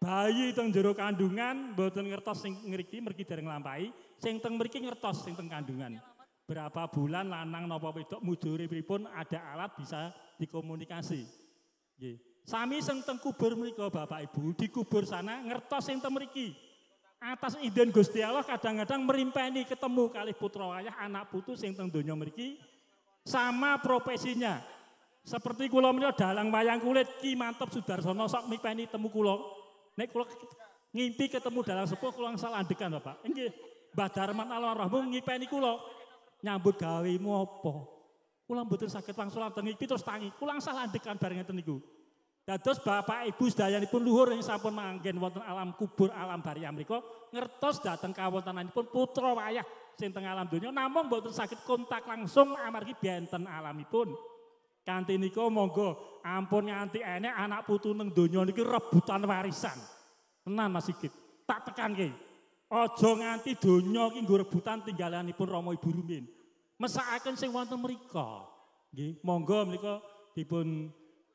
Bayi teng jero kandungan mboten ngertos sing mriki dereng nglampahi, sing teng mriki ngertos sing teng kandungan. Berapa bulan lanang napa wedok mujure pripun ada alat bisa dikomunikasi. Nggih. Sami sing teng kubur menika Bapak Ibu, di kubur sana ngertos sing teng mriki. Atas izin Gusti Allah kadang-kadang merimpeni ketemu kalih putra wayah anak putu sing teng donya mriki sama profesinya. Seperti kula menika dalang wayang kulit Ki Mantep Sudarsono sok mipeni temu kula. Nek kula ngimpi ketemu dalang sepuh kula salandekan Bapak. Nggih, Mbah Darman almarhum ngipeni kula. Nyambut gawemu apa? Kula mboten saged wangsul teng iki terus tangi. Kula salandekan bareng ngeten niku. Dados Bapak Ibu sedayanipun luhur yang sampun manggen wonten alam kubur alam baryah mriku ngertos dhateng kawontenanipun putra wayah sing teng alam donya namung mboten saged kontak langsung amargi benten alamipun. Kanthi nika monggo ampun nganti enek anak putu neng donya niki rebutan warisan. Tenan Mas Sigit, tak tekanke. Aja nganti donya iki nggo rebutan tinggalanipun Rama Ibu Rumin. Mesakaken sing wonten mriku. Nggih, monggo menika dipun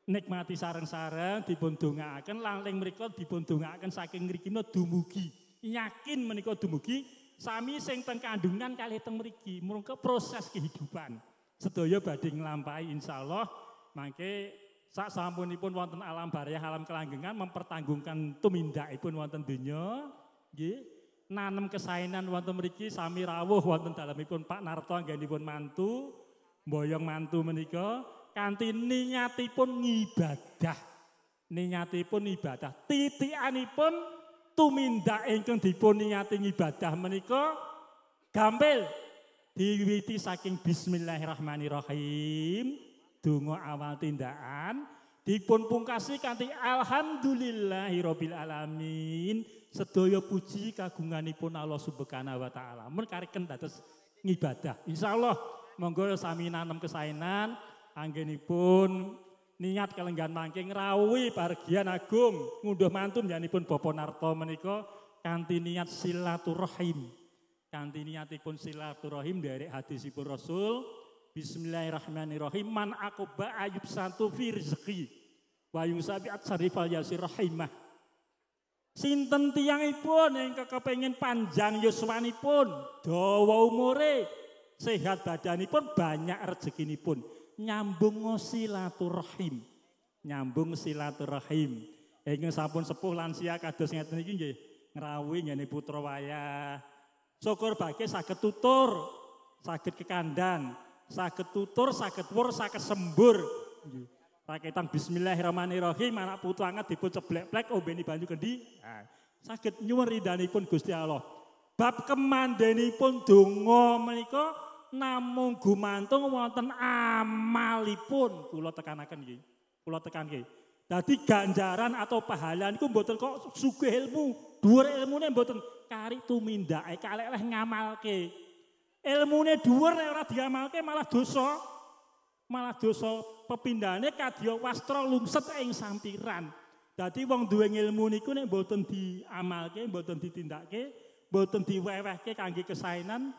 nikmati sareng-sareng dipun dongaaken langling mriku dipun dongaaken saking mriki dumugi yakin menika dumugi sami sing teng kandungan kalih teng mriki mrungke proses kehidupan sedaya badhe nglampahi insyaallah mangke sak sampunipun wonten alam baryah alam kelanggengan mempertanggungkan tumindakipun wonten donya nggih nanem kesainan wonten mriki sami rawuh wonten dalemipun Pak Narto anggenipun mantu mboyong mantu menika kanthi niatipun ngibadah. Niatipun ibadah. Titikanipun tumindak ingkang dipun niati ngibadah menika gampil diwiwiti saking bismillahirrahmanirrahim. Donga awal tindakan dipun pungkasi kanthi alhamdulillahirabbil alamin. Sedaya puji kagunganipun Allah Subhanahu wa taala. Mun kareken dados ngibadah. Insyaallah monggo sami nanem kesainan anggenipun niat kalenggan mangke ngrawuhi bagian agung ngunduh mantu nyanipun Bapak Narto menika kanthi niat silaturahim. Kanthi niatipun silaturahim derek hadisipun Rasul bismillahirrahmanirrahim man aqba ayub santu fi rizqi wa yusabiat sarifal yasir rahimah. Sinten tiyangipun ingkang kepengin panjang yuswanipun, dawa umure, sehat badanipun, banyak rezekinipun. Nyambung silaturahim. Nyambung silaturahim. Ingkang sampun sepuh lansia kados ngeten iki nggih ngrawuhi ngene putra wayah. Syukur bae saged tutur, saged kekandan, saged tutur, saged wur, saged sembur. Nggih. Raketan bismillahirrahmanirrahim anak putu anget dipun ceblek-blek ombeni banyu kendi. Nah, saged nyuwun ridhanipun Gusti Allah. Bab kemandenipun donga menika namung gumantung wonten amalipun kula tekanaken nggih. Kula tekanke. Dadi ganjaran atau pahala niku mboten kok sugih ilmu, dhuwur ilmune mboten kari tumindake, kalih ngamalke. Ilmune dhuwur nek ora diamalke malah dosa. Malah dosa pepindhane kadya wastra lungset ing sampiran. Dadi wong duwe ilmu niku nek mboten diamalke, mboten ditindakake, mboten diwewehke kangge kesainan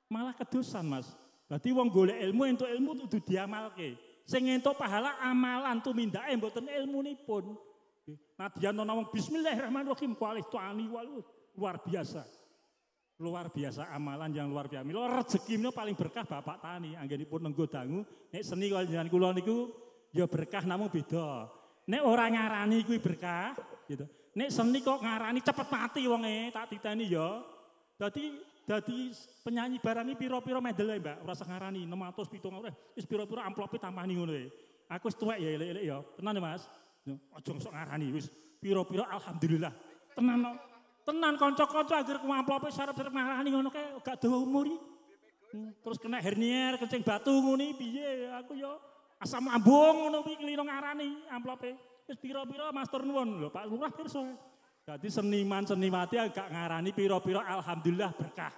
malah kedosan Mas. Dadi wong golek ilmu entuk ilmu kudu diamalke. Sing entuk pahala amalan tumindake mboten ilmunipun. Nadyan ana wong bismillahirrahmanirrahim kualih tuani luar biasa. Luar biasa amalan yang luar biasa. Mila rezekine paling berkah Bapak tani anggenipun nenggo dangu. Nek seni kaya jenengan kula niku ya berkah namung beda. Nek ora ngarani kuwi berkah gitu. Nek seni kok ngarani cepet mati wonge tak titeni ya. Dadi penyanyi barani pira-pira medal Mbak, ora usah ngarani 600 700 wis pira-pira amplope tamani ngono e. Aku wis tuwek ya elek-elek ya. Tenan ya Mas. Aja sok ngarani wis pira-pira alhamdulillah. Tenan kok. Tenan kanca-kanca agar amplope sarep-sarep ngarani ngono kae gak dawa umur iki. Terus kena hernier, kencing batu ngono piye aku yo asam lambung ngono kuwi klino ngarani amplope. Wis pira-pira matur nuwun lho Pak Lurah pirsa. Dadi seniman-seniwati gak ngarani pira-pira alhamdulillah berkah.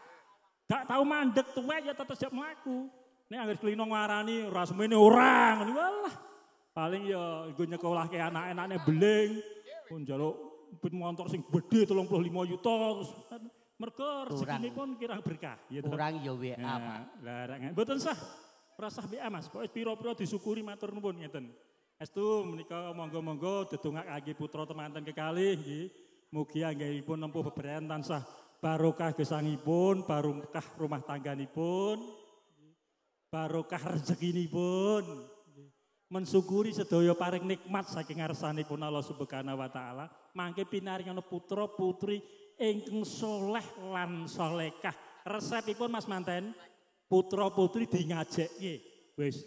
Gak tau mandek tuwek ya tetep siap mlaku. Nek anggere klino ngarani ora semene ora ngono walah. Paling ya nggo nyekolahke anak-anakne beling pun njaluk pun motor sing gede 35 juta terus mergo rezekinipun kira berkah gitu. Kurang ya WA Pak. Lah mboten sah. Ora sah WA Mas, pokoke pira-pira disyukuri matur nuwun ngeten. Estu menika monggo-monggo dedongakake putra temanten kekalih nggih. Mugi anggenipun nempuh bebrayan tansah barokah gesangipun, barokah rumah tangganipun, barokah rezekinipun. Mensyukuri sedaya paring nikmat saking ngarsanipun Allah Subhanahu wa taala. Mangke pinaringana putra putri ingkang saleh lan salehah. Resepipun Mas Manten, putra putri di ngajekke. Wis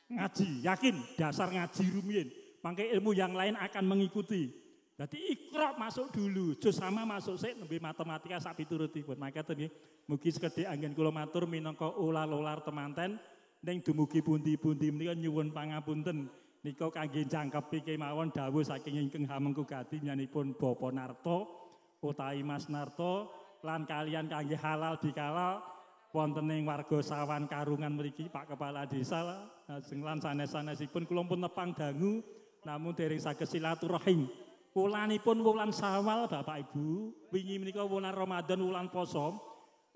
ngaji, yakin dasar ngaji rumiyin. Mangke ilmu yang lain akan mengikuti. Dadi Iqra masuk dulu, juz sama masuk sik nembe matematika sak piturutipun. Mangke nggih, mugi sekedhik anggen kula matur minangka ular-ular temanten ning dumugi pundi-pundi menika nyuwun pangapunten. Nika kangge jangkepi kemawon dawuh saking ingkang Hamengku Gati nyanipun Bapak Narto utawi Mas Narto lan kalian kangge halal bihalal wonten ing warga Sawan Karungan mriki Pak Kepala Desa lajeng lan sanes-sanesipun kula pun nepang dangu namun dereng saged silaturahim. Wulanipun wulan Sawal Bapak Ibu, wingi menika wulan Ramadan wulan poso.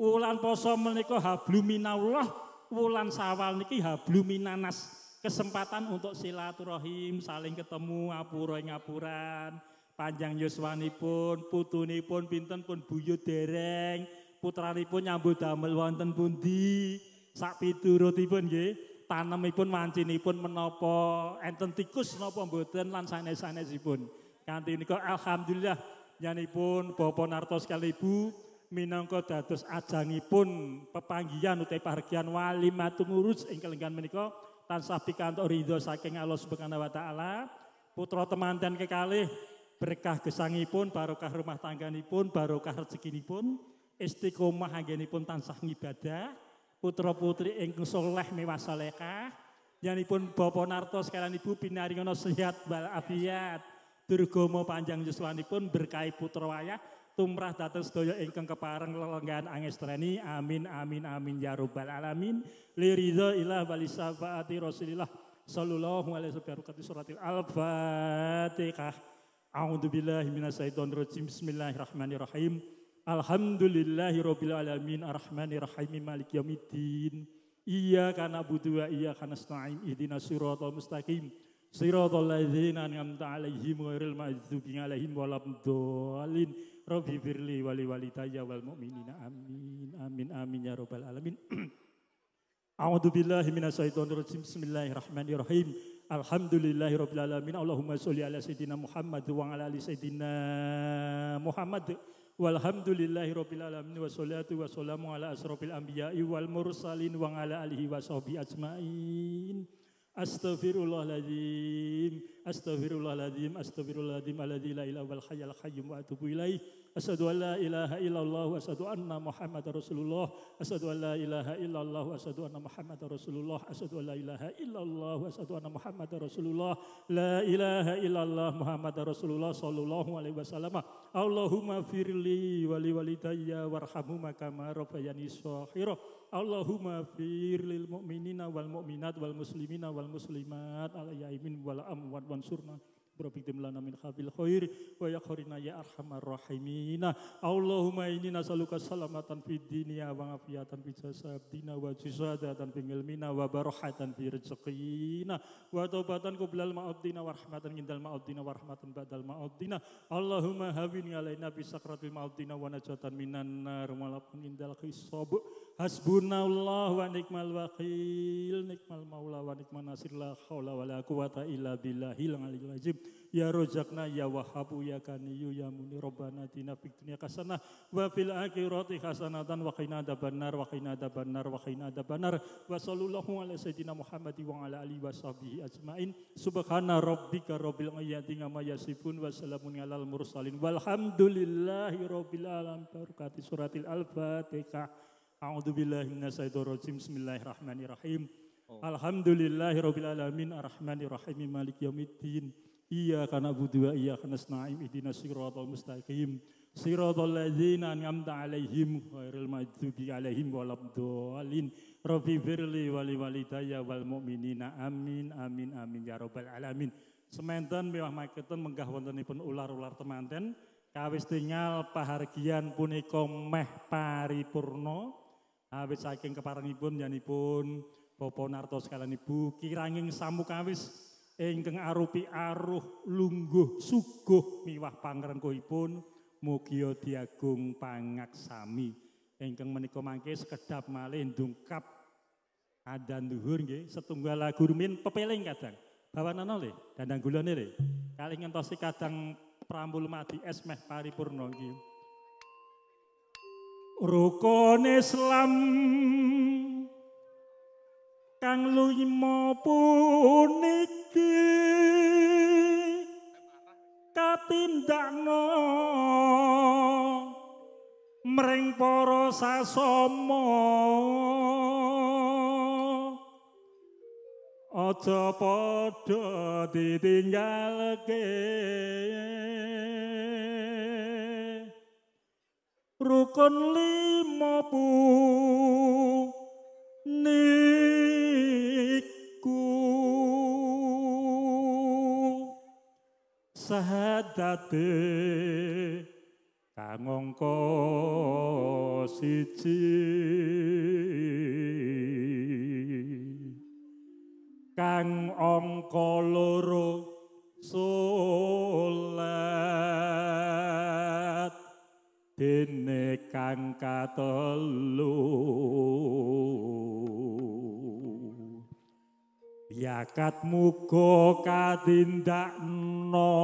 Wulan poso menika habluminallah, wulan Sawal niki habluminanas. Kesempatan untuk silaturahim, saling ketemu, ngapura ngapuran, panjang yuswanipun, putunipun pinten pun buyut dereng, putranipun nyambut damel wonten pundi, sak piturutipun nggih, tanemipun wancinipun menapa, enten tikus napa mboten lan sanes-sanesipun. Kanthi nika alhamdulillah nyanipun Bapak Narto sekali Ibu minangka dados ajangipun pepanggihan utawi pahargyan walimatun urus ing kelenggan menika tansah pikantuk ridho saking Allah Subhanahu wa taala. Putra temanten kekalih berkah gesangipun, barokah rumah tangganipun, barokah rezekinipun, istiqomah anggenipun tansah ngibadah. Putra putri ingkang saleh miwah salehah. Yanipun Bapak Narto sekalian Ibu pinaringana sehat wal afiat. Durgama panjang yuswanipun berkahi putra wayah tumrah dhateng sedaya ingkang kepareng lelenggan angestreni amin amin amin ya rabbal alamin li ridha ilah wali syafaati Rasulillah sallallahu alaihi wasallam suratil al-fatihah. A'udzubillahi minasyaitonir rajim. Bismillahirrahmanirrahim. Alhamdulillahirabbil alamin arrahmanirrahim maliki yaumiddin. Iyyaka na'budu wa iyyaka nasta'in ihdinas siratal mustaqim. Siratal ladzina an'amta 'alaihim ghairil maghdubi 'alaihim waladdallin. Rabbi firli wali walidayya wal mu'minina amin amin amin ya rabbal alamin. A'udzu billahi minasyaitonir rajim. Bismillahirrahmanirrahim. Alhamdulillahirabbil alamin. Allahumma sholli ala sayidina Muhammad wa ala ali sayidina Muhammad. Walhamdulillahirabbil alamin wassalatu wassalamu ala asrofil anbiya'i wal mursalin wa ala alihi washabihi ajmain. Astaghfirullahaladzim, astaghfirullahaladzim, astaghfirullahaladzim, alladzi la ilaha wal hayyul qayyum wa atubu ilaih. Asyhadu an la ilaha illallah wa asyhadu anna Muhammadar Rasulullah. Asyhadu an la ilaha illallah wa asyhadu anna Muhammadar Rasulullah. Asyhadu an la ilaha illallah wa asyhadu anna Muhammadar Rasulullah. La ilaha illallah Muhammadar Rasulullah sallallahu alaihi wasallam. Allahumma firli wa li walidayya warhamhuma kama rabbayani shaghira. Allahumma fir lil mu'minina wal mu'minat wal muslimina wal muslimat al yaimin wal amwat wansurna berabiktim lana min khabil khair wa yakhirina ya arhamar rahimina. Allahumma inni nasaluka salamatan fid dunya wa afiatan fi jasadina wa jisadatan fi ilmina wa barakatan fi rizqina wa taubatan qoblal ma'udina wa rahmatan indal ma'udina wa rahmatan ba'dal ma'udina. Allahumma hawin alaina bi sakratil ma'udina wa najatan minan nar walapun indal hisab. Hasbunallah wa ni'mal wakil, ni'mal maula wa ni'mal nasir, la haula wa la quwata illa billahil aliyyil azim. Ya rozakna ya wahabu ya kaniyu ya muni robbana atina fid dunya hasanah wa fil akhirati hasanatan wa qina adzabannar wa qina adzabannar wa qina adzabannar wa sallallahu ala sayyidina Muhammad wa ala alihi washabihi ajmain. Subhana rabbika rabbil izzati amma yasifun wa salamun alal mursalin walhamdulillahi rabbil alamin. Barakati suratil al-Fatihah. A'udzubillahi minasyaitonir rajim. Bismillahirrahmanirrahim. Alhamdulillahirabbil alamin arrahmanirrahim maliki yaumiddin. Iyyaka na'budu wa iyyaka nasta'in ihdinas siratal mustaqim. Siratal ladzina an'amta 'alaihim ghairil maghdubi alaihim waladdallin. Rabbi firli wa liwalidayya wal mu'minina amin amin amin ya rabbal alamin. Semanten mewah maketen menggah wontenipun ular-ular temanten kawis tingal pahargian punika meh paripurna. Awit saking keparenipun yanipun Bapak Narto sekalian Ibu kiranging samu kawis ingkang arupi aruh lungguh suguh miwah pangrengkuhipun mugi diagung pangaksami ingkang menika mangke sekedap malih ndungkap adan dhuwur nggih setunggal lagu rumiyin pepeling kadang bawanana le dandang gulane le kalih ngentosi kadang prambul mati es meh paripurna nggih. Rukun Islam kang lima puniki katindakna mring para sasama aja padha ditinggalke. Rukun lima niku sahadate kang angka siji kang angka loro salat dene kang katelu yakat muga katindakna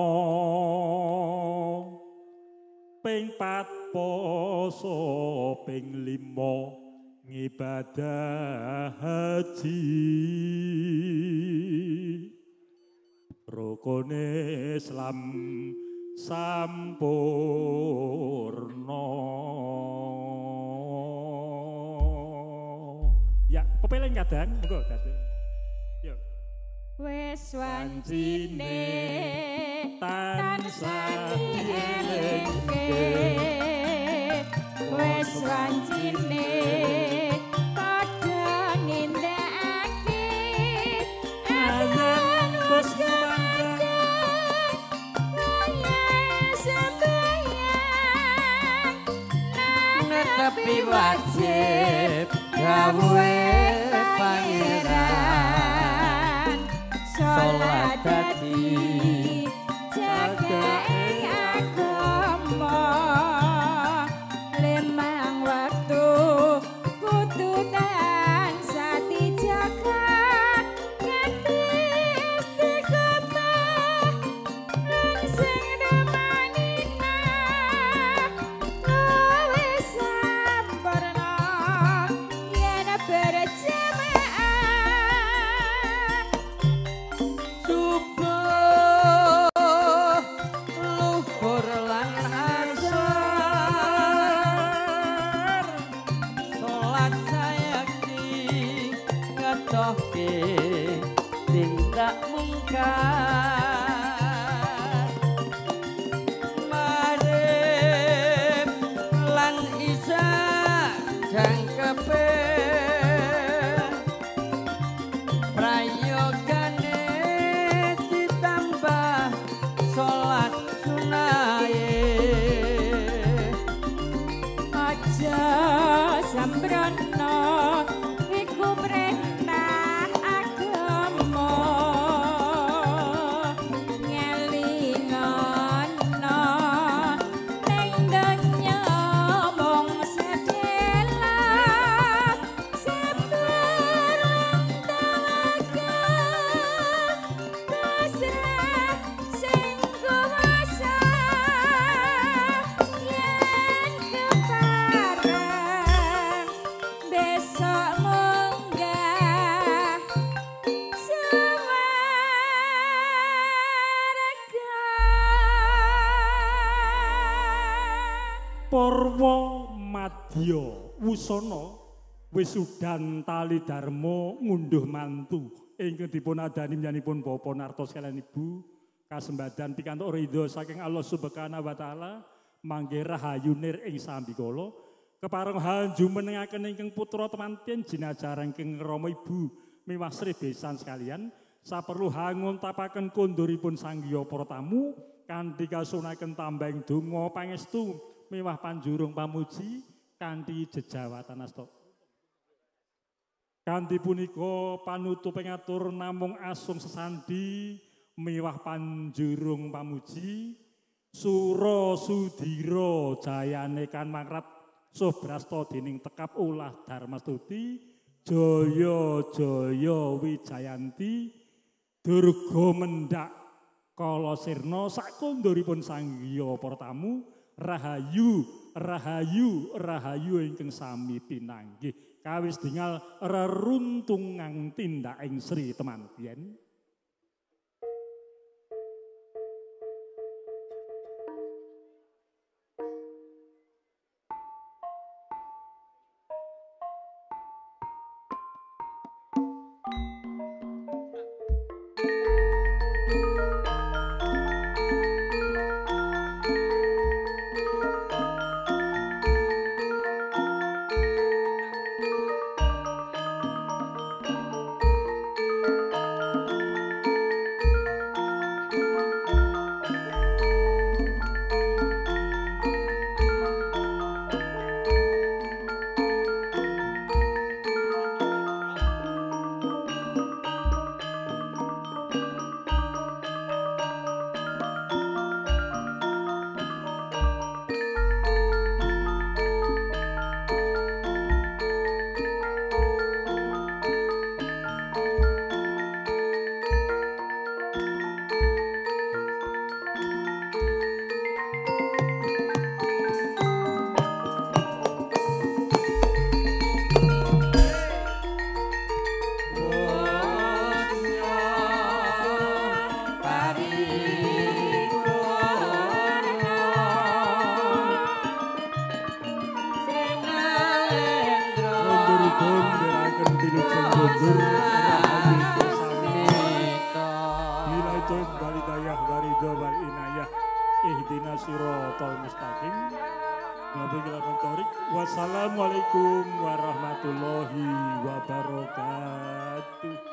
ping 4 poso ping 5 ngibadah haji rukun Islam sampurna. Ya, pepeleng kadang, monggo kadang. Yuk. Wes wancine tansah dielingke, wes wancine padha nindakake azan wis tapi wajib gawe pangeran salat dadi jagaing agama lemang waktu kudu tansah dijaga nganti istiqomah lan sing demanina tindak mungkar marep lan isa jangkepe prayogane ditambah salat sunahe aja sambrono iku perintah agama Parwa Madya Wusana wisudan tali dharma ngunduh mantu ingkang dipun adani nyanipun Bapa Nartos kaliyan Ibu kasembadan pikantuk ridho saking Allah Subhanahu wa taala mangke rahayunir ing sambikala kepareng hanjumenengaken ingkang putra temanten jinajah ingkang Rama Ibu miwah Sri Besan sekalian saperlu hanguntapaken konduripun sanggiya para tamu kanthi kasunaken tambahing donga pangestu miwah panjurung pamuji kanthi jejawatan asta. Kanthi punika panutuping atur namung asung sesandi miwah panjurung pamuji Sura Sudira jayane kan mangrat subrasta dening tekap ulah Darmastuti Jaya Jaya Wijayanti Durga Mendak Kala Sirna sakonduripun sanggiya para tamu rahayu rahayu rahayu ingkang sami pinanggih kawis dingal reruntungang tindak ing Sri temanten. Wassalamualaikum warahmatullahi wabarakatuh.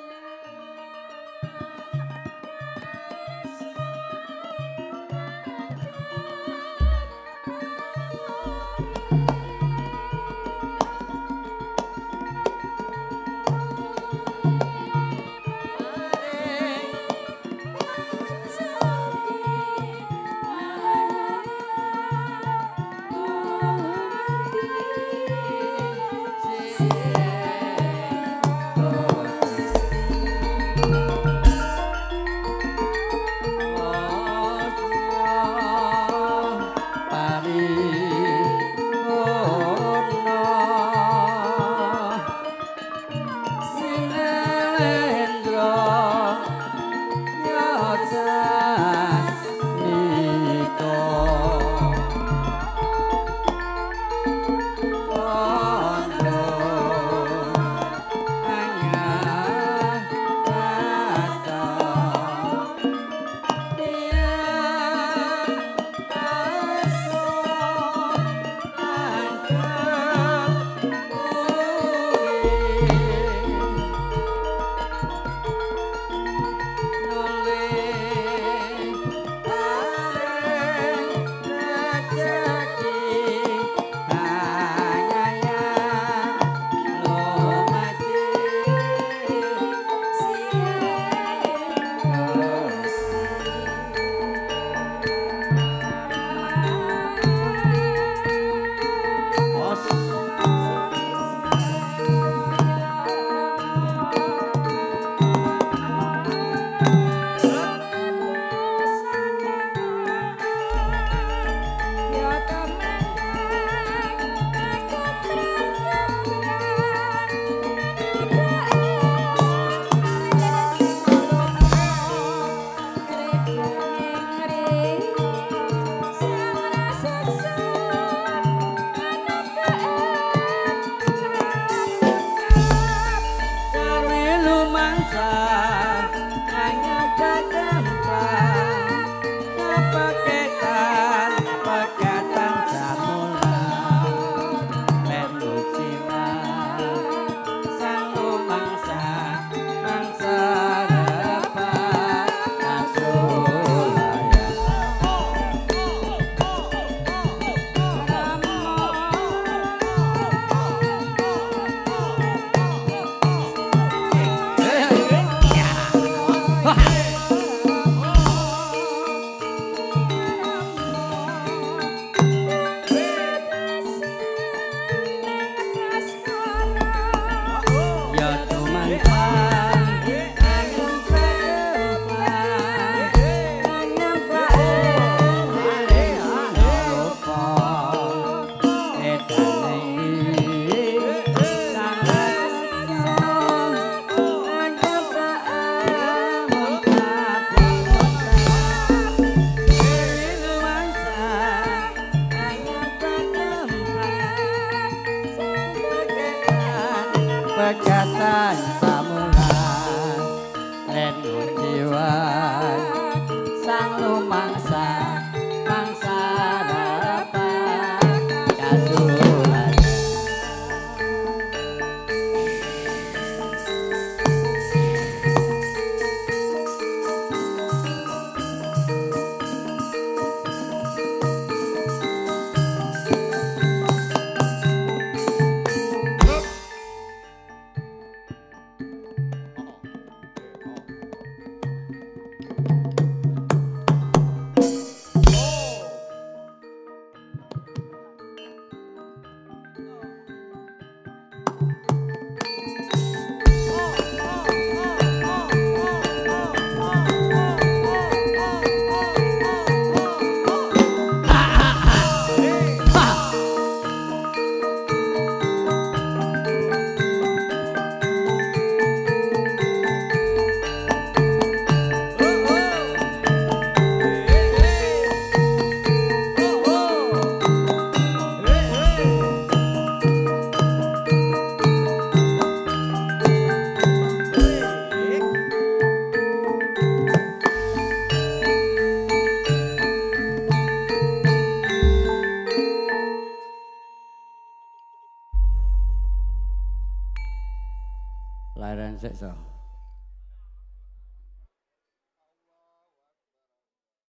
rumangsa mangsa repan kasuhan Lairan seksa.